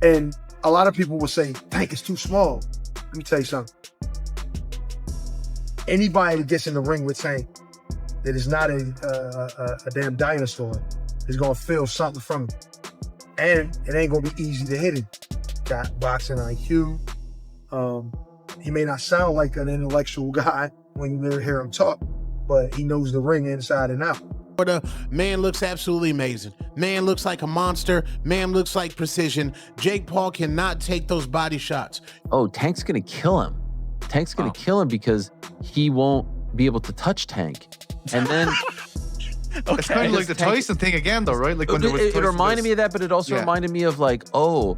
And a lot of people will say, Tank is too small. Let me tell you something. Anybody that gets in the ring with Tank that is not a damn dinosaur is gonna feel something from him. And it ain't gonna be easy to hit him. Got boxing IQ. He may not sound like an intellectual guy when you hear him talk, but he knows the ring inside and out. Man looks absolutely amazing. Man looks like a monster. Man looks like precision. Jake Paul cannot take those body shots. Oh, Tank's gonna kill him. Tank's gonna kill him because he won't be able to touch Tank. And then okay. It's kind of like the Tyson thing again, though, right? Like when it reminded me of that, but it also reminded me of like, oh,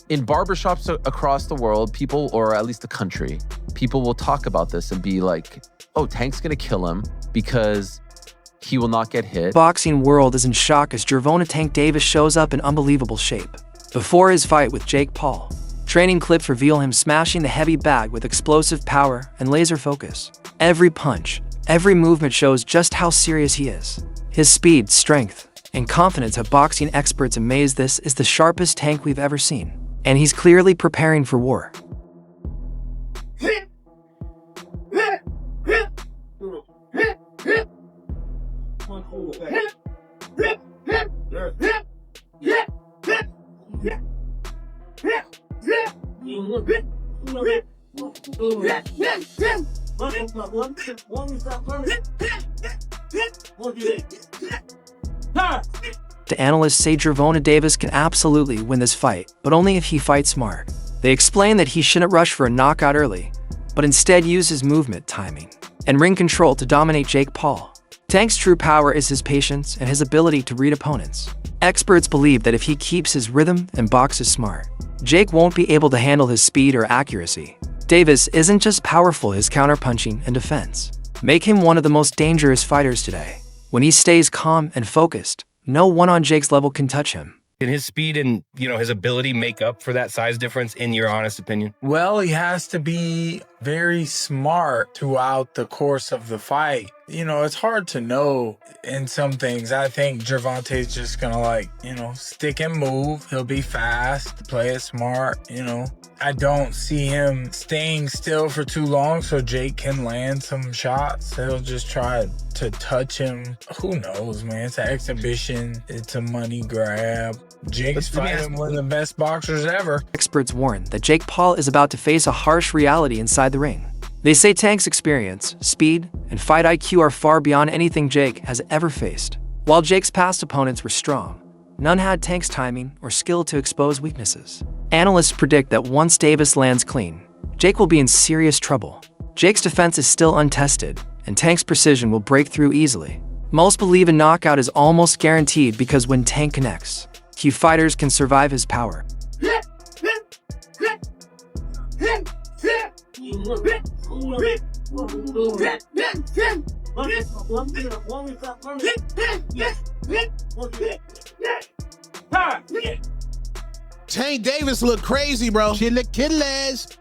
in barbershops across the world, people, or at least the country, people will talk about this and be like, oh, Tank's gonna kill him because he will not get hit. Boxing world is in shock as Gervonta Tank Davis shows up in unbelievable shape. Before his fight with Jake Paul, training clips reveal him smashing the heavy bag with explosive power and laser focus. Every punch, every movement shows just how serious he is. His speed, strength, and confidence have boxing experts amazed. This is the sharpest Tank we've ever seen, and he's clearly preparing for war. The analysts say Gervonta Davis can absolutely win this fight, but only if he fights smart. They explain that he shouldn't rush for a knockout early, but instead use his movement timing and ring control to dominate Jake Paul. Tank's true power is his patience and his ability to read opponents. Experts believe that if he keeps his rhythm and boxes smart, Jake won't be able to handle his speed or accuracy. Davis isn't just powerful, his counterpunching and defense make him one of the most dangerous fighters today. When he stays calm and focused, no one on Jake's level can touch him. Can his speed and, his ability make up for that size difference, in your honest opinion? Well, he has to be very smart throughout the course of the fight. It's hard to know in some things. I think Gervonta's just gonna stick and move. He'll be fast, play it smart, I don't see him staying still for too long so Jake can land some shots. He'll just try to touch him. Who knows, man? It's an exhibition. It's a money grab. Jake's fighting one of the best boxers ever. Experts warn that Jake Paul is about to face a harsh reality inside the ring. They say Tank's experience, speed, and fight IQ are far beyond anything Jake has ever faced. While Jake's past opponents were strong, none had Tank's timing or skill to expose weaknesses. Analysts predict that once Davis lands clean, Jake will be in serious trouble. Jake's defense is still untested, and Tank's precision will break through easily. Most believe a knockout is almost guaranteed because when Tank connects, few fighters can survive his power. Tank Davis look crazy, bro. Chilaquiles.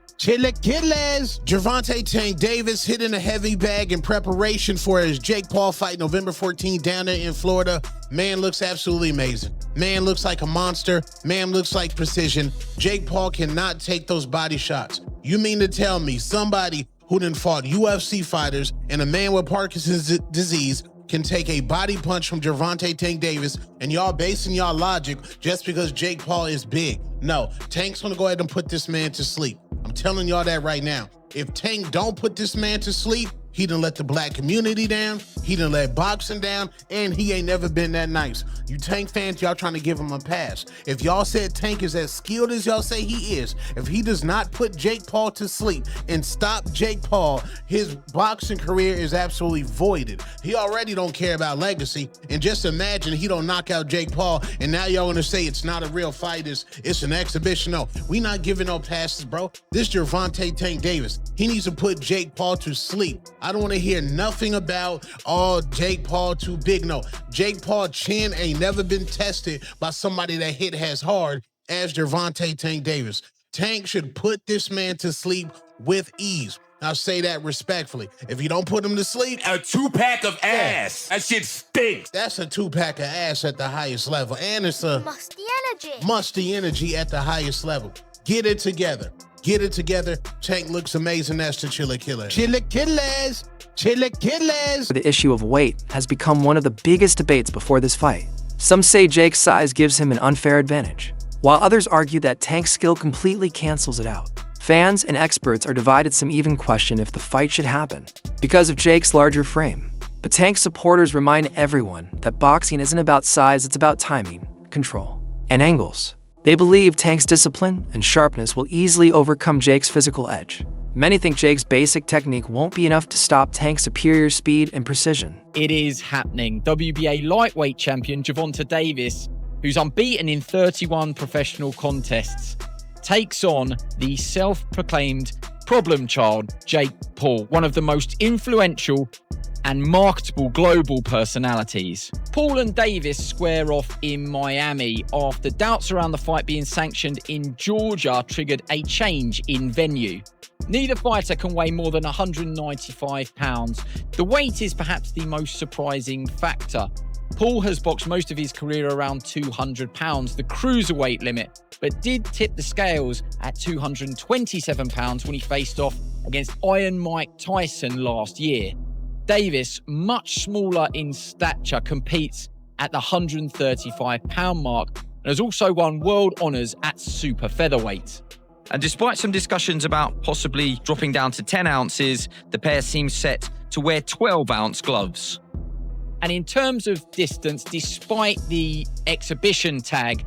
Gervonta Tank Davis hitting a heavy bag in preparation for his Jake Paul fight November 14th down there in Florida. Man looks absolutely amazing. Man looks like a monster. Man looks like precision. Jake Paul cannot take those body shots. You mean to tell me somebody who done fought UFC fighters and a man with Parkinson's disease can take a body punch from Gervonta Tank Davis, and y'all basing y'all logic just because Jake Paul is big? No, Tank's gonna go ahead and put this man to sleep. I'm telling y'all that right now. If Tank don't put this man to sleep, he done let the black community down, he done let boxing down, and he ain't never been that nice. You Tank fans, y'all trying to give him a pass. If y'all said Tank is as skilled as y'all say he is, if he does not put Jake Paul to sleep and stop Jake Paul, his boxing career is absolutely voided. He already don't care about legacy, and just imagine he don't knock out Jake Paul, and now y'all wanna say it's not a real fight, it's an exhibition. No, we not giving no passes, bro. This Gervonta Tank Davis, he needs to put Jake Paul to sleep. I don't want to hear nothing about, oh, Jake Paul too big. No, Jake Paul chin ain't never been tested by somebody that hit as hard as Gervonta Tank Davis. Tank should put this man to sleep with ease. I'll say that respectfully. If you don't put him to sleep, a 2-pack of ass. That shit stinks. That's a 2-pack of ass at the highest level. And it's a musty energy at the highest level. Get it together. Get it together. Tank looks amazing. That's the Chilla Killer. Chilla Killers. Chilla Killers. The issue of weight has become one of the biggest debates before this fight. Some say Jake's size gives him an unfair advantage, while others argue that Tank's skill completely cancels it out. Fans and experts are divided. Some even question if the fight should happen because of Jake's larger frame. But Tank supporters remind everyone that boxing isn't about size, it's about timing, control, and angles. They believe Tank's discipline and sharpness will easily overcome Jake's physical edge. Many think Jake's basic technique won't be enough to stop Tank's superior speed and precision. It is happening. WBA lightweight champion Gervonta Davis, who's unbeaten in 31 professional contests, takes on the self-proclaimed problem child, Jake Paul, one of the most influential and marketable global personalities. Paul and Davis square off in Miami after doubts around the fight being sanctioned in Georgia triggered a change in venue. Neither fighter can weigh more than 195 pounds. The weight is perhaps the most surprising factor. Paul has boxed most of his career around 200 pounds, the cruiserweight limit, but did tip the scales at 227 pounds when he faced off against Iron Mike Tyson last year. Davis, much smaller in stature, competes at the 135 pound mark and has also won world honours at super featherweight. And despite some discussions about possibly dropping down to 10 ounces, the pair seems set to wear 12-ounce gloves. And in terms of distance, despite the exhibition tag,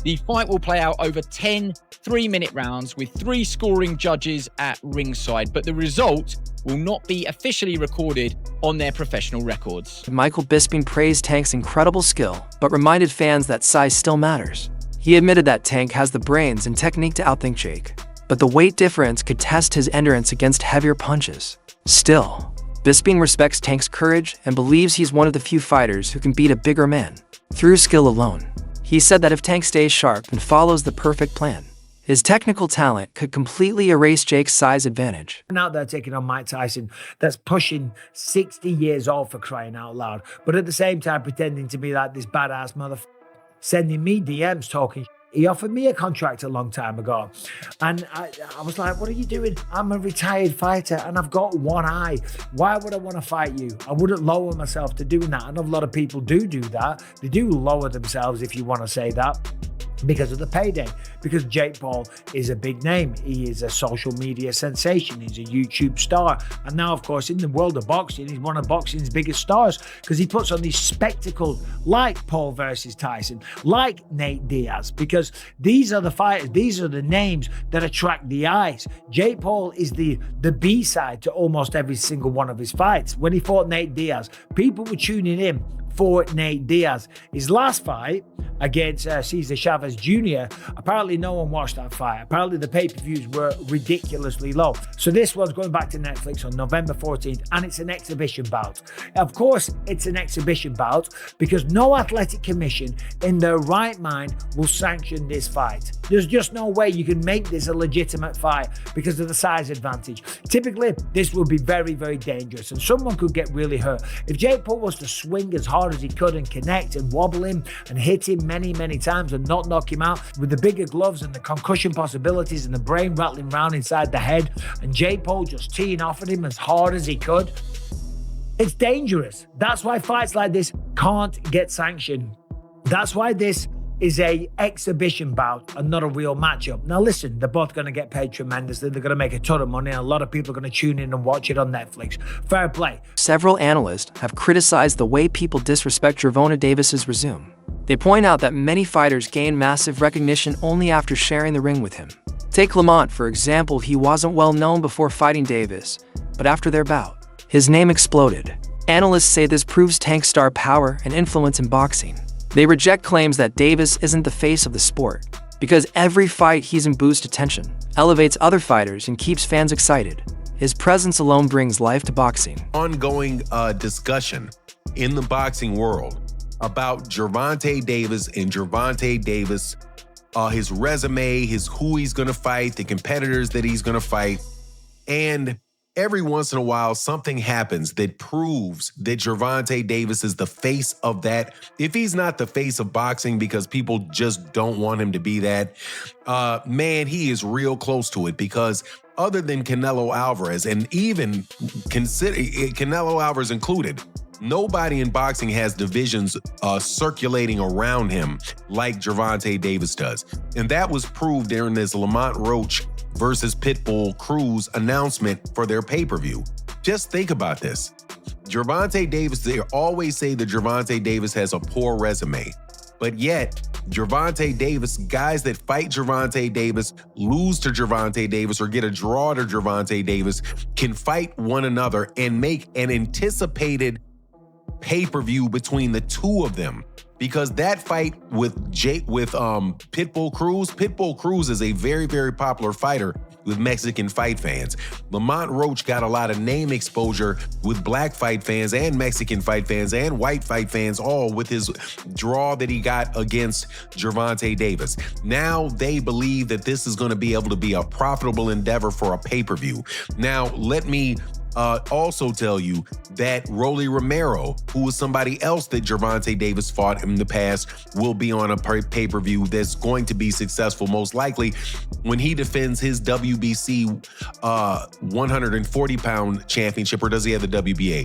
the fight will play out over 10 3-minute rounds with 3 scoring judges at ringside, but the result will not be officially recorded on their professional records. Michael Bisping praised Tank's incredible skill, but reminded fans that size still matters. He admitted that Tank has the brains and technique to outthink Jake, but the weight difference could test his endurance against heavier punches. Still, Bisping respects Tank's courage and believes he's one of the few fighters who can beat a bigger man through skill alone. He said that if Tank stays sharp and follows the perfect plan, his technical talent could completely erase Jake's size advantage. Out there taking on Mike Tyson that's pushing 60 years old, for crying out loud, but at the same time pretending to be like this badass motherfucker, sending me DMs talking. He offered me a contract a long time ago. And I was like, what are you doing? I'm a retired fighter and I've got one eye. Why would I want to fight you? I wouldn't lower myself to doing that. I know a lot of people do that. They do lower themselves, if you want to say that, because of the payday, because Jake Paul is a big name. He is a social media sensation. He's a YouTube star. And now, of course, in the world of boxing, he's one of boxing's biggest stars because he puts on these spectacles like Paul versus Tyson, like Nate Diaz, because these are the fighters, these are the names that attract the eyes. Jake Paul is the B-side to almost every single one of his fights. When he fought Nate Diaz, people were tuning in for Nate Diaz. His last fight against Cesar Chavez Jr., apparently no one watched that fight. Apparently the pay-per-views were ridiculously low. So this one's going back to Netflix on November 14th, and it's an exhibition bout. Of course, it's an exhibition bout because no athletic commission in their right mind will sanction this fight. There's just no way you can make this a legitimate fight because of the size advantage. Typically, this would be very, very dangerous, and someone could get really hurt. If Jake Paul was to swing as hard as he could and connect and wobble him and hit him many, many times and not knock him out, with the bigger gloves and the concussion possibilities and the brain rattling around inside the head, and Jake Paul just teeing off at him as hard as he could, it's dangerous. That's why fights like this can't get sanctioned. That's why this is a exhibition bout and not a real matchup. Now listen, they're both going to get paid tremendously. They're going to make a ton of money, and a lot of people are going to tune in and watch it on Netflix. Fair play. Several analysts have criticized the way people disrespect Gervonta Davis's resume. They point out that many fighters gain massive recognition only after sharing the ring with him. Take Lamont, for example. He wasn't well known before fighting Davis, but after their bout, his name exploded. Analysts say this proves Tank's star power and influence in boxing. They reject claims that Davis isn't the face of the sport, because every fight he's in boosts attention, elevates other fighters, and keeps fans excited. His presence alone brings life to boxing. Ongoing discussion in the boxing world about Gervonta Davis and Gervonta Davis, his resume, who he's gonna fight, the competitors that he's gonna fight, and every once in a while, something happens that proves that Gervonta Davis is the face of that. If he's not the face of boxing because people just don't want him to be that, man, he is real close to it, because other than Canelo Alvarez, and even consider Canelo Alvarez included, nobody in boxing has divisions circulating around him like Gervonta Davis does. And that was proved during this Lamont Roach versus Pitbull Cruz announcement for their pay-per-view. Just think about this. Gervonta Davis, they always say that Gervonta Davis has a poor resume. But yet, Gervonta Davis, guys that fight Gervonta Davis, lose to Gervonta Davis, or get a draw to Gervonta Davis, can fight one another and make an anticipated pay-per-view between the two of them. Because that fight with Pitbull Cruz is a very, very popular fighter with Mexican fight fans. Lamont Roach got a lot of name exposure with black fight fans and Mexican fight fans and white fight fans, all with his draw that he got against Gervonta Davis. Now they believe that this is going to be able to be a profitable endeavor for a pay-per-view. Now, let me also tell you that Rolly Romero, who was somebody else that Gervonta Davis fought in the past, will be on a pay-per-view that's going to be successful, most likely, when he defends his WBC 140-pound championship, or does he have the WBA?